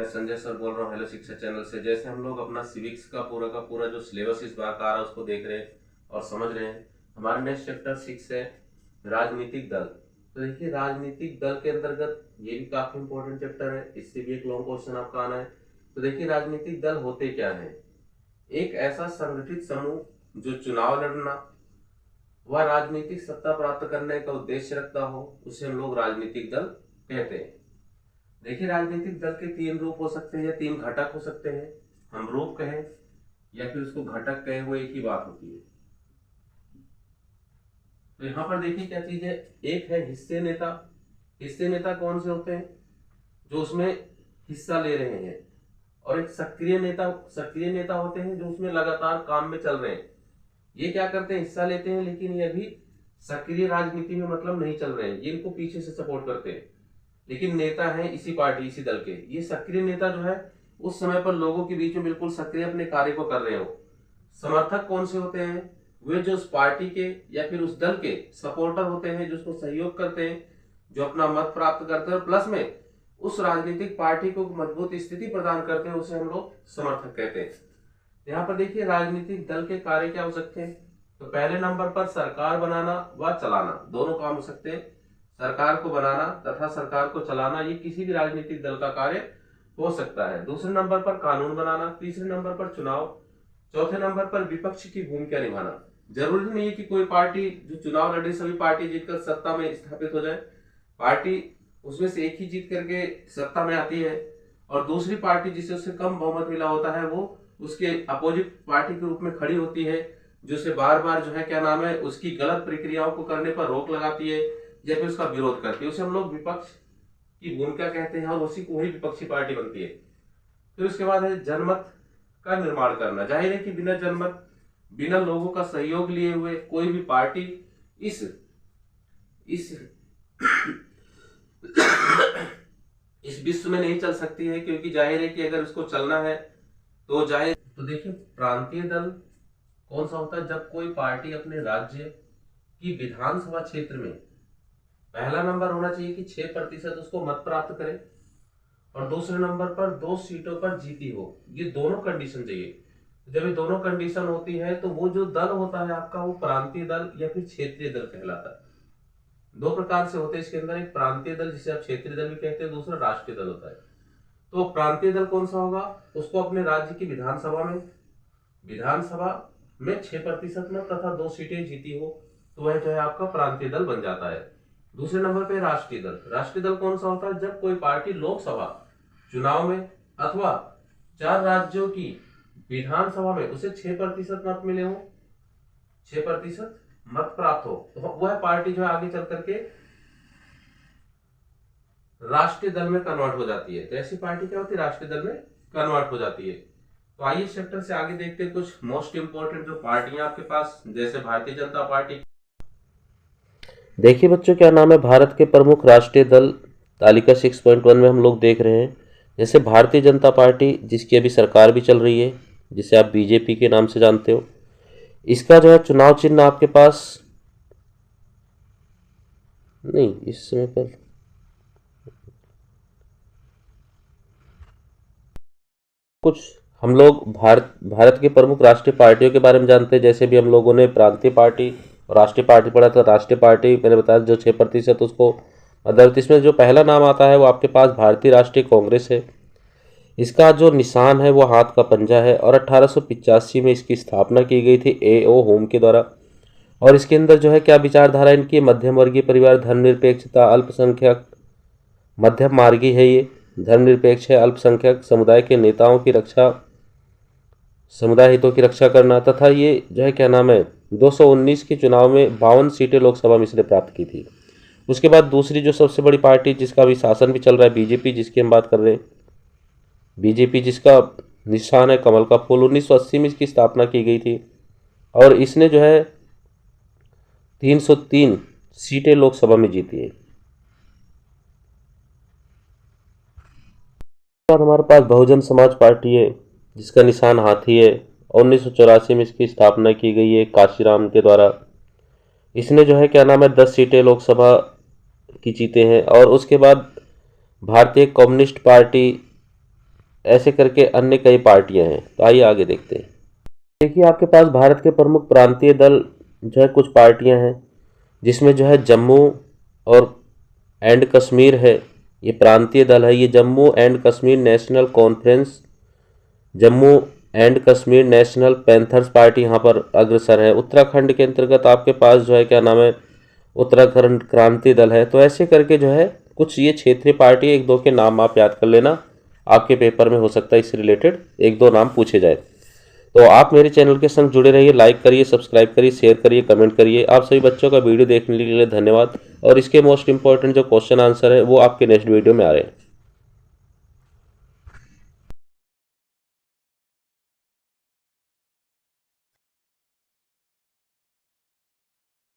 Sanjay sir बोल रहा हूँ हेलो शिक्षा चैनल से। जैसे हम लोग अपना सिविक्स का पूरा जो सिलेबस इस बार का आ रहा है उसको देख रहे हैं और समझ रहे हैं। हमारा नेक्स्ट चैप्टर 6 है राजनीतिक दल। तो देखिए राजनीतिक दल के अंतर्गत ये भी काफी इंपॉर्टेंट चैप्टर है, इससे भी एक लॉन्ग क्वेश्चन आपका आना है। तो देखिए राजनीतिक दल होते क्या है। एक ऐसा संगठित समूह जो चुनाव लड़ना व राजनीतिक सत्ता प्राप्त करने का उद्देश्य रखता हो, उसे हम लोग राजनीतिक दल कहते हैं। देखिए राजनीतिक दल के 3 रूप हो सकते हैं या 3 घटक हो सकते हैं। हम रूप कहें या फिर उसको घटक कहें, वो एक ही बात होती है। तो यहां पर देखिए क्या चीज है। एक है हिस्से नेता। हिस्से नेता कौन से होते हैं? जो उसमें हिस्सा ले रहे हैं। और एक सक्रिय नेता। सक्रिय नेता होते हैं जो उसमें लगातार काम में चल रहे हैं। ये क्या करते हैं? हिस्सा लेते हैं, लेकिन ये अभी सक्रिय राजनीति में मतलब नहीं चल रहे हैं, ये इनको पीछे से सपोर्ट करते हैं, लेकिन नेता है इसी पार्टी इसी दल के। ये सक्रिय नेता जो है उस समय पर लोगों के बीच में बिल्कुल सक्रिय अपने कार्य को कर रहे हो। समर्थक कौन से होते हैं? वे जो उस पार्टी के या फिर उस दल के सपोर्टर होते हैं, जो उसको सहयोग करते हैं, जो अपना मत प्राप्त करते हैं और प्लस में उस राजनीतिक पार्टी को मजबूत स्थिति प्रदान करते हैं, उसे हम लोग समर्थक कहते हैं। यहाँ पर देखिए राजनीतिक दल के कार्य क्या हो सकते हैं। तो पहले नंबर पर सरकार बनाना व चलाना, दोनों काम हो सकते हैं। सरकार को बनाना तथा सरकार को चलाना, ये किसी भी राजनीतिक दल का कार्य हो सकता है। दूसरे नंबर पर कानून बनाना, तीसरे नंबर पर चुनाव, चौथे नंबर पर विपक्ष की भूमिका निभाना। जरूरी नहीं है कि कोई पार्टी जो चुनाव लड़े सभी पार्टी जीतकर सत्ता में स्थापित हो जाए। पार्टी उसमें से एक ही जीत करके सत्ता में आती है और दूसरी पार्टी जिसे उससे कम बहुमत मिला होता है वो उसके अपोजिट पार्टी के रूप में खड़ी होती है, जो उसे बार बार जो है क्या नाम है उसकी गलत प्रक्रियाओं को करने पर रोक लगाती है या फिर उसका विरोध करती है। उसे हम लोग विपक्ष की भूमिका कहते हैं और उसी को ही विपक्षी पार्टी बनती है। फिर उसके बाद है जनमत का निर्माण करना। जाहिर है कि बिना जनमत, बिना लोगों का सहयोग लिए हुए कोई भी पार्टी इस इस विश्व में नहीं चल सकती है, क्योंकि जाहिर है कि अगर उसको चलना है तो देखिए प्रांतीय दल कौन सा होता है? जब कोई पार्टी अपने राज्य की विधानसभा क्षेत्र में पहला नंबर होना चाहिए कि 6% उसको मत प्राप्त करे और दूसरे नंबर पर 2 सीटों पर जीती हो। ये दोनों कंडीशन चाहिए। जब ये दोनों कंडीशन होती है तो वो जो दल होता है आपका, वो प्रांतीय दल या फिर क्षेत्रीय दल कहलाता है। 2 प्रकार से होते हैं इसके अंदर, एक प्रांतीय दल जिसे आप क्षेत्रीय दल भी कहते हैं, दूसरा राष्ट्रीय दल होता है। तो प्रांतीय दल कौन सा होगा? उसको अपने राज्य की विधानसभा में 6% मत तथा 2 सीटें जीती हो तो वह जो है आपका प्रांतीय दल बन जाता है। दूसरे नंबर पे राष्ट्रीय दल। राष्ट्रीय दल कौन सा होता है? जब कोई पार्टी लोकसभा चुनाव में अथवा 4 राज्यों की विधानसभा में उसे 6% मत मिले हो, 6% मत प्राप्त हो, तो वह पार्टी जो है आगे चल करके राष्ट्रीय दल में कन्वर्ट हो जाती है। तो ऐसी पार्टी क्या होती है? राष्ट्रीय दल में कन्वर्ट हो जाती है। तो आइए इस चैप्टर से आगे देखते हैं कुछ मोस्ट इंपोर्टेंट जो पार्टियां आपके पास, जैसे भारतीय जनता पार्टी। देखिए बच्चों, क्या नाम है भारत के प्रमुख राष्ट्रीय दल, तालिका 6.1 में हम लोग देख रहे हैं। जैसे भारतीय जनता पार्टी, जिसकी अभी सरकार भी चल रही है, जिसे आप बीजेपी के नाम से जानते हो। इसका जो है चुनाव चिन्ह आपके पास नहीं, इस समय पर कुछ हम लोग भारत की प्रमुख राष्ट्रीय पार्टियों के बारे में जानते हैं। जैसे भी हम लोगों ने प्रांतीय पार्टी और राष्ट्रीय पार्टी पढ़ा था। राष्ट्रीय पार्टी मैंने बताया जो 6% उसको मतलब, इसमें जो पहला नाम आता है वो आपके पास भारतीय राष्ट्रीय कांग्रेस है। इसका जो निशान है वो हाथ का पंजा है और 1885 में इसकी स्थापना की गई थी A.O. होम के द्वारा। और इसके अंदर जो है क्या विचारधारा इनकी? मध्यम वर्गीय परिवार, धर्मनिरपेक्षता, अल्पसंख्यक, मध्यम मार्गी है। ये धर्मनिरपेक्ष है, अल्पसंख्यक समुदाय के नेताओं की रक्षा, समुदाय हितों की रक्षा करना, तथा ये जो है क्या नाम है 219 के चुनाव में 52 सीटें लोकसभा में इसने प्राप्त की थी। उसके बाद दूसरी जो सबसे बड़ी पार्टी जिसका भी शासन भी चल रहा है, बीजेपी, जिसकी हम बात कर रहे हैं। बीजेपी जिसका निशान है कमल का फूल, 1980 में इसकी स्थापना की गई थी और इसने जो है 303 सीटें लोकसभा में जीती है। बाद हमारे पास बहुजन समाज पार्टी है, जिसका निशान हाथी है और 1984 में इसकी स्थापना की गई है काशीराम के द्वारा। इसने जो है क्या नाम है 10 सीटें लोकसभा की जीते हैं। और उसके बाद भारतीय कम्युनिस्ट पार्टी ऐसे करके अन्य कई पार्टियां हैं। तो आइए आगे देखते हैं। देखिए, आपके पास भारत के प्रमुख प्रांतीय दल जो है कुछ पार्टियां हैं, जिसमें जो है जम्मू और एंड कश्मीर है, ये प्रांतीय दल है। ये Jammu and Kashmir national conference, Jammu and Kashmir national panthers party यहाँ पर अग्रसर है। उत्तराखंड के अंतर्गत आपके पास जो है क्या नाम है, उत्तराखंड क्रांति दल है। तो ऐसे करके जो है कुछ ये क्षेत्रीय पार्टी, एक दो के नाम आप याद कर लेना, आपके पेपर में हो सकता है इससे रिलेटेड एक दो नाम पूछे जाए। तो आप मेरे चैनल के संग जुड़े रहिए, लाइक करिए, सब्सक्राइब करिए, शेयर करिए, कमेंट करिए। आप सभी बच्चों का वीडियो देखने के लिए धन्यवाद। और इसके मोस्ट इंपॉर्टेंट जो क्वेश्चन आंसर है वो आपके नेक्स्ट वीडियो में आ रहे हैं।